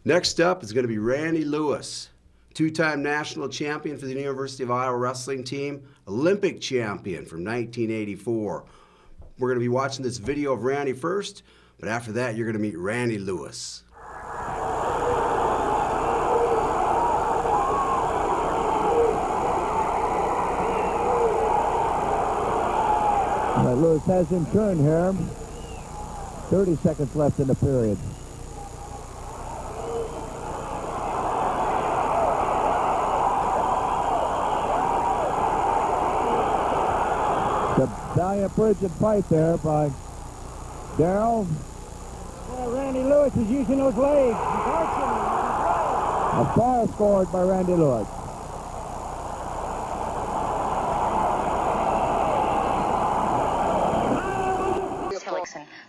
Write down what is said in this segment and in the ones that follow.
Next up is going to be Randy Lewis, two-time national champion for the University of Iowa wrestling team, Olympic champion from 1984. We're going to be watching this video of Randy first, but after that you're going to meet Randy Lewis. Lewis has him turned here. 30 seconds left in the period. The valiant bridge and fight there by Darrell. Well, Randy Lewis is using those legs. A foul scored by Randy Lewis.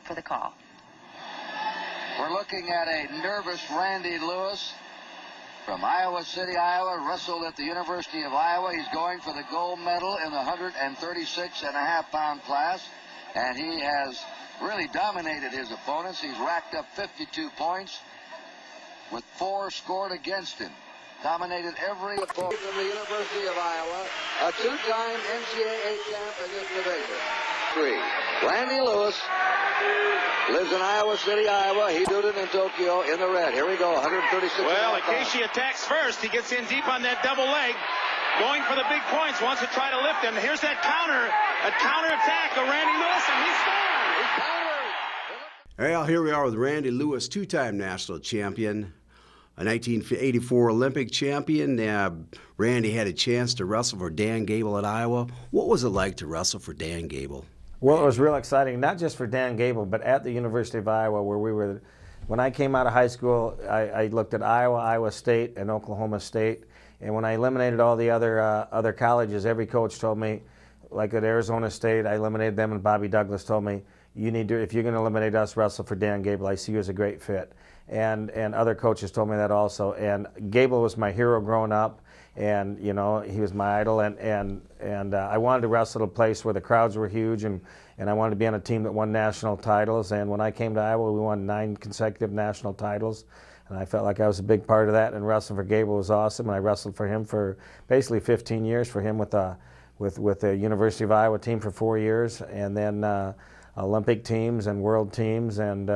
For the call. We're looking at a nervous Randy Lewis from Iowa City, Iowa, wrestled at the University of Iowa. He's going for the gold medal in the 136.5-pound class, and he has really dominated his opponents. He's racked up 52 points with 4 scored against him. Dominated every opponent from the University of Iowa, a two-time NCAA champ in this division. 3. Randy Lewis lives in Iowa City, Iowa. He did it in Tokyo in the red. Here we go, 136. Well, Acacia attacks first. He gets in deep on that double leg, going for the big points, wants to try to lift him. Here's that counter attack of Randy Lewis, and he's down. He countered. Well, here we are with Randy Lewis, two-time national champion, a 1984 Olympic champion. Randy had a chance to wrestle for Dan Gable at Iowa. What was it like to wrestle for Dan Gable? Well, it was real exciting, not just for Dan Gable, but at the University of Iowa, where we were. When I came out of high school, I looked at Iowa, Iowa State, and Oklahoma State. And when I eliminated all the other colleges, every coach told me, like at Arizona State, I eliminated them, and Bobby Douglas told me, you need to, if you're going to eliminate us, wrestle for Dan Gable. I see you as a great fit. And other coaches told me that also. And Gable was my hero growing up. And you know, he was my idol, and I wanted to wrestle at a place where the crowds were huge, and I wanted to be on a team that won national titles. And when I came to Iowa, we won 9 consecutive national titles, and I felt like I was a big part of that. And wrestling for Gable was awesome, and I wrestled for him for basically 15 years. For him with the University of Iowa team for 4 years, and then Olympic teams and world teams, and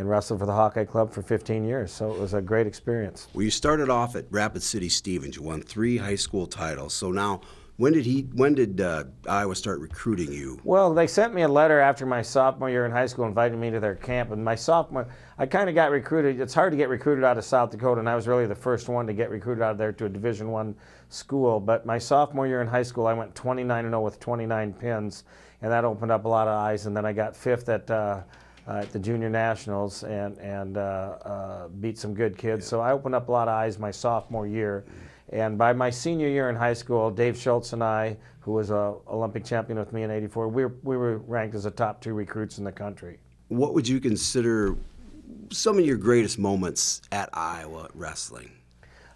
wrestled for the Hawkeye Club for 15 years. So it was a great experience. Well, you started off at Rapid City Stevens. You won 3 high school titles. So now, when did Iowa start recruiting you? Well, they sent me a letter after my sophomore year in high school inviting me to their camp. And my sophomore, I kind of got recruited. It's hard to get recruited out of South Dakota, and I was really the first one to get recruited out of there to a Division I school. But my sophomore year in high school, I went 29-0 with 29 pins, and that opened up a lot of eyes. And then I got 5th at the Junior Nationals and beat some good kids. So I opened up a lot of eyes my sophomore year. And by my senior year in high school, Dave Schultz and I, who was an Olympic champion with me in '84, we were ranked as the top 2 recruits in the country. What would you consider some of your greatest moments at Iowa wrestling?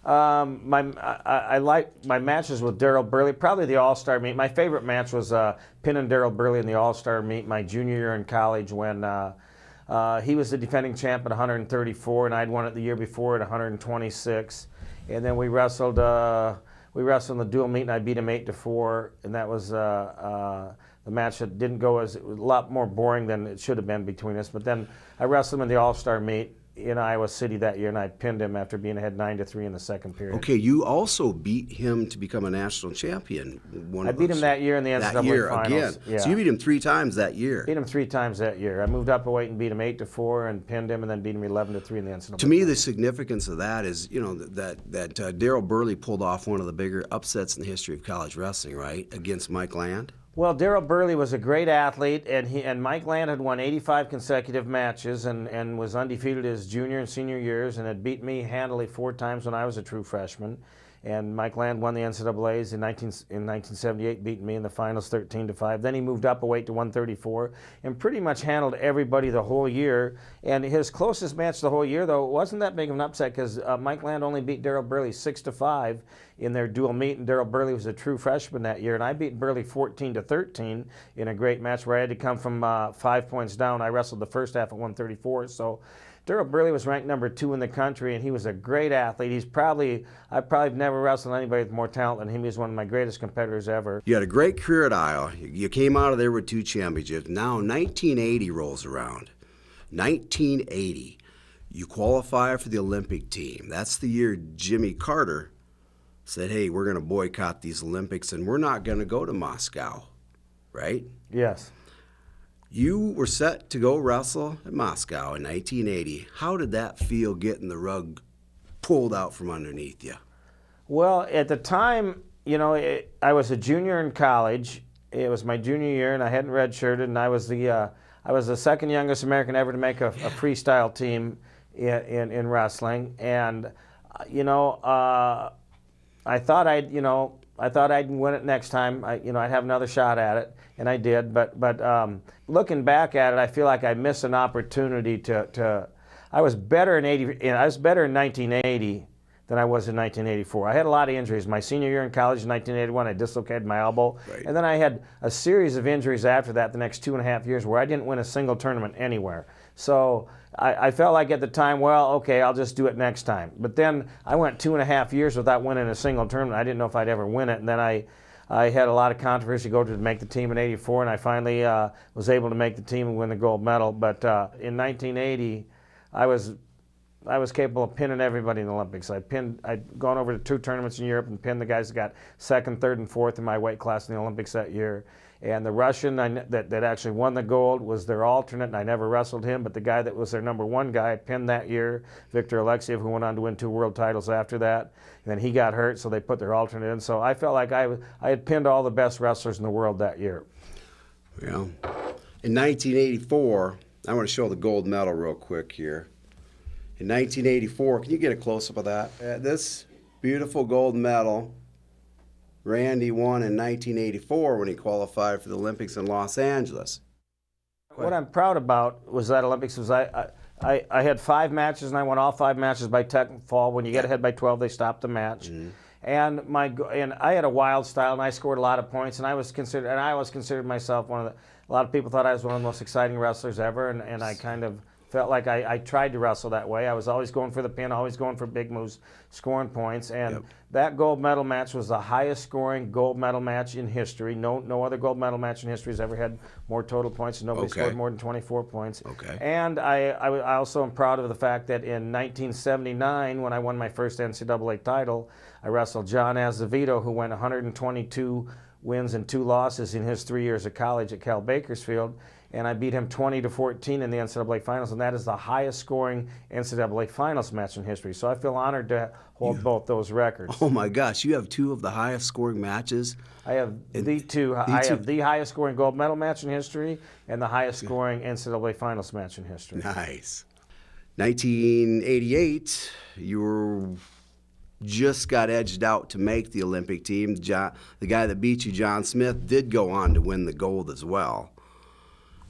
I like my matches with Darrell Burley, probably the All-Star meet. My favorite match was pinning Darrell Burley in the All-Star meet my junior year in college when he was the defending champ at 134, and I'd won it the year before at 126. And then we wrestled in the dual meet, and I beat him 8-4, and that was the match that didn't go as, it was a lot more boring than it should have been between us. But then I wrestled him in the All-Star meet in Iowa City that year, and I pinned him after being ahead 9-3 in the second period. Okay, you also beat him to become a national champion. I beat him that year in the NCAA finals. Again. Yeah. So you beat him 3 times that year. Beat him 3 times that year. I moved up a weight and beat him 8-4 and pinned him, and then beat him 11-3 in the NCAA. To me, the significance of that is, you know, that Darrell Burley pulled off one of the bigger upsets in the history of college wrestling, right, against Mike Land. Well, Darrell Burley was a great athlete, and Mike Land had won 85 consecutive matches and was undefeated his junior and senior years, and had beat me handily 4 times when I was a true freshman. And Mike Land won the NCAAs in 1978, beating me in the finals 13-5. Then he moved up a weight to 134 and pretty much handled everybody the whole year. And his closest match the whole year, though, wasn't that big of an upset because Mike Land only beat Darrell Burley 6-5 in their dual meet, and Darrell Burley was a true freshman that year. And I beat Burley 14-13 in a great match where I had to come from 5 points down. I wrestled the first half at 134, so Darrell Burley was ranked #2 in the country, and he was a great athlete. I've probably never wrestled anybody with more talent than him. He was one of my greatest competitors ever. You had a great career at Iowa. You came out of there with 2 championships. Now 1980 rolls around. 1980, you qualify for the Olympic team. That's the year Jimmy Carter said, hey, we're going to boycott these Olympics and we're not going to go to Moscow, right? Yes. You were set to go wrestle at Moscow in 1980. How did that feel, getting the rug pulled out from underneath you? Well, at the time, you know, I was a junior in college. It was my junior year, and I hadn't redshirted, and I was the second youngest American ever to make a freestyle team in wrestling. And, you know, I thought I'd win it next time. I'd have another shot at it, and I did. But looking back at it, I feel like I missed an opportunity to. I was better in 1980 than I was in 1984. I had a lot of injuries. My senior year in college in 1981, I dislocated my elbow, right. And then I had a series of injuries after that. The next 2.5 years, where I didn't win a single tournament anywhere. So I felt like at the time, well, okay, I'll just do it next time. But then I went 2.5 years without winning a single tournament. I didn't know if I'd ever win it. And then I had a lot of controversy to make the team in '84, and I finally was able to make the team and win the gold medal. But in 1980, I was capable of pinning everybody in the Olympics. I'd gone over to 2 tournaments in Europe and pinned the guys that got 2nd, 3rd, and 4th in my weight class in the Olympics that year. And the Russian that actually won the gold was their alternate, and I never wrestled him, but the guy that was their #1 guy I pinned that year, Viktor Alexiev, who went on to win 2 world titles after that. And then he got hurt, so they put their alternate in. So I felt like I had pinned all the best wrestlers in the world that year. Well, in 1984, I want to show the gold medal real quick here. In 1984, can you get a close-up of that? This beautiful gold medal, Randy won in 1984 when he qualified for the Olympics in Los Angeles. What I'm proud about was that Olympics was I had 5 matches, and I won all 5 matches by technical fall. When you get ahead by 12, they stop the match. Mm-hmm. And I had a wild style, and I scored a lot of points, and I always considered myself a lot of people thought I was one of the most exciting wrestlers ever, and I kind of felt like I tried to wrestle that way. I was always going for the pin, always going for big moves, scoring points. And that gold medal match was the highest scoring gold medal match in history. No other gold medal match in history has ever had more total points, and nobody scored more than 24 points. Okay. And I also am proud of the fact that in 1979, when I won my first NCAA title, I wrestled John Azevedo, who went 122 wins and 2 losses in his 3 years of college at Cal Bakersfield. And I beat him 20-14 in the NCAA finals, and that is the highest scoring NCAA finals match in history. So I feel honored to hold both those records. Oh my gosh, you have 2 of the highest scoring matches? I have the highest scoring gold medal match in history and the highest scoring NCAA finals match in history. Nice. 1988, you just got edged out to make the Olympic team. The guy that beat you, John Smith, did go on to win the gold as well.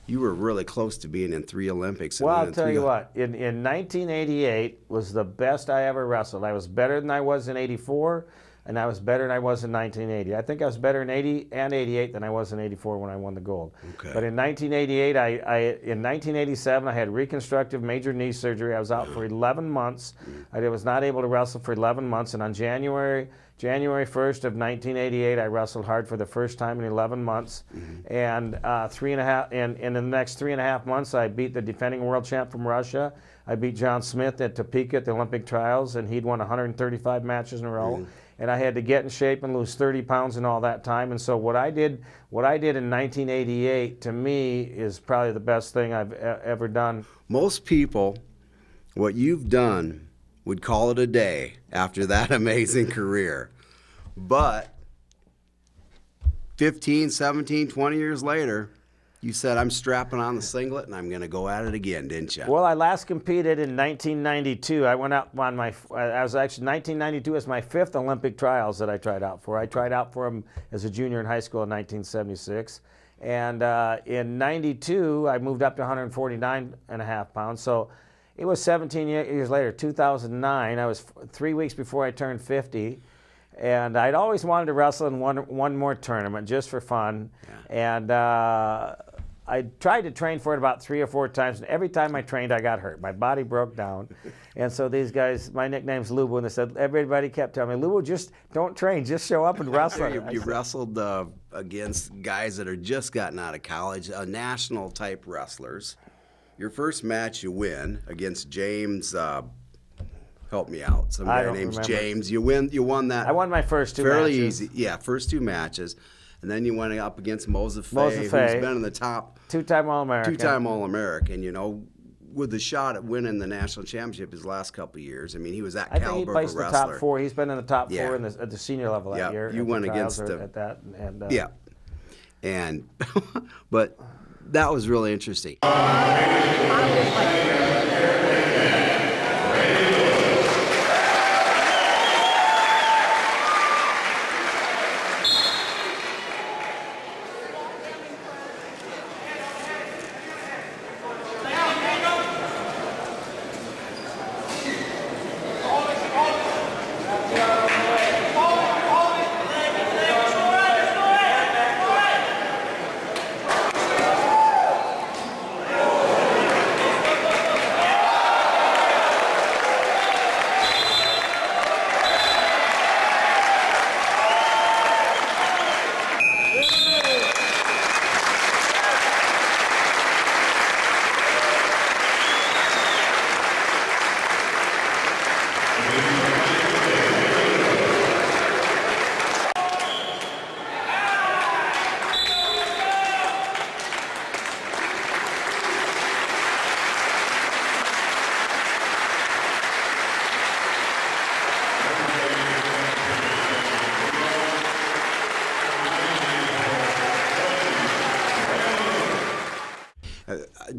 You were really close to being in 3 Olympics. Well, I'll tell you what, in 1988 was the best I ever wrestled. I was better than I was in '84, and I was better than I was in 1980. I think I was better in '80 and '88 than I was in '84 when I won the gold. Okay. But in 1988, in 1987, I had reconstructive major knee surgery. I was out for 11 months. I was not able to wrestle for 11 months, and on January 1st of 1988, I wrestled hard for the first time in 11 months. And in the next 3.5 months, I beat the defending world champ from Russia. I beat John Smith at Topeka at the Olympic trials, and he'd won 135 matches in a row. And I had to get in shape and lose 30 pounds in all that time. And so what I did in 1988, to me, is probably the best thing I've ever done. Most people, what you've done, would call it a day after that amazing career. But 15, 17, 20 years later, you said, I'm strapping on the singlet and I'm going to go at it again, didn't you? Well, I last competed in 1992. I went out on I was actually 1992 was my 5th Olympic trials that I tried out for. I tried out for them as a junior in high school in 1976. And in 92, I moved up to 149.5 pounds. So it was 17 years later, 2009. I was 3 weeks before I turned 50, and I'd always wanted to wrestle in one more tournament just for fun. And I tried to train for it about 3 or 4 times, and every time I trained, I got hurt. My body broke down. And so these guys, my nickname's Lubu, and they said, everybody kept telling me, Lubu, just don't train, just show up and wrestle. You wrestled against guys that are just gotten out of college, national type wrestlers. Your first match you win against James, help me out, some guy named James. You won that. I won my first 2 fairly matches. Easy. Yeah, first 2 matches. And then you went up against Moses Fay, who's been in the top. 2-time All-American. 2-time All-American, you know, with the shot at winning the national championship his last couple of years. I mean, he was that caliber of a wrestler. I think he placed the top 4. He's been in the top 4 at the senior level that year. You went against him. At that. Yeah. And, but that was really interesting.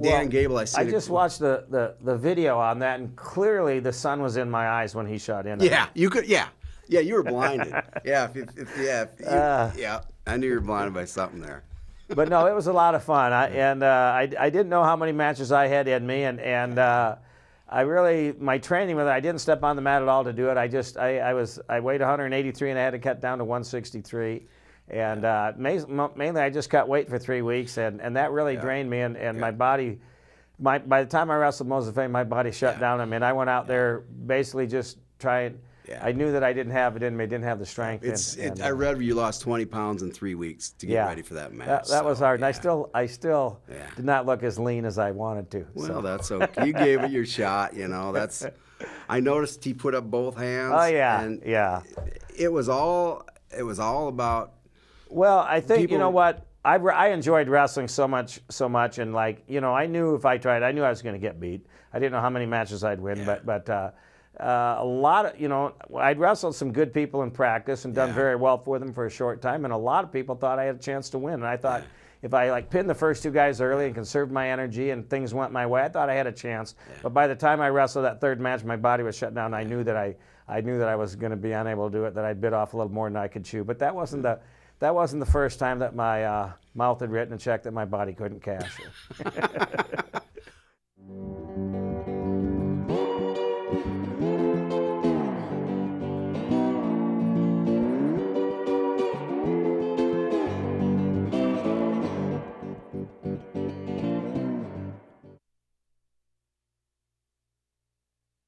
Dan Gable, I just watched the video on that, and clearly the sun was in my eyes when he shot in. Yeah, you could. Yeah, you were blinded. Yeah, I knew you were blinded by something there. But no, it was a lot of fun. I didn't know how many matches I had in me, and I really, my training with it, I didn't step on the mat at all to do it. I weighed 183 and I had to cut down to 163. And mainly I just cut weight for 3 weeks, and that really drained me, and my body, by the time I wrestled Moses Fay, my body shut down. I mean, I went out there basically just trying. I knew that I didn't have it in me, didn't have the strength. I read you lost 20 pounds in 3 weeks to get ready for that match. That was hard, and I still did not look as lean as I wanted to. Well, that's okay. You gave it your shot, you know. I noticed he put up both hands. Oh yeah, and it was all about. Well, I think you know what, I enjoyed wrestling so much, and like, you know, I knew if I tried, I knew I was going to get beat. I didn't know how many matches I'd win, but a lot of, you know, I'd wrestled some good people in practice and done very well for them for a short time, and a lot of people thought I had a chance to win. And I thought if I like pinned the first 2 guys early and conserved my energy and things went my way, I thought I had a chance. But by the time I wrestled that 3rd match, my body was shut down. I knew that I knew that I was going to be unable to do it, that I bit off a little more than I could chew. But that wasn't the first time that my mouth had written a check that my body couldn't cash.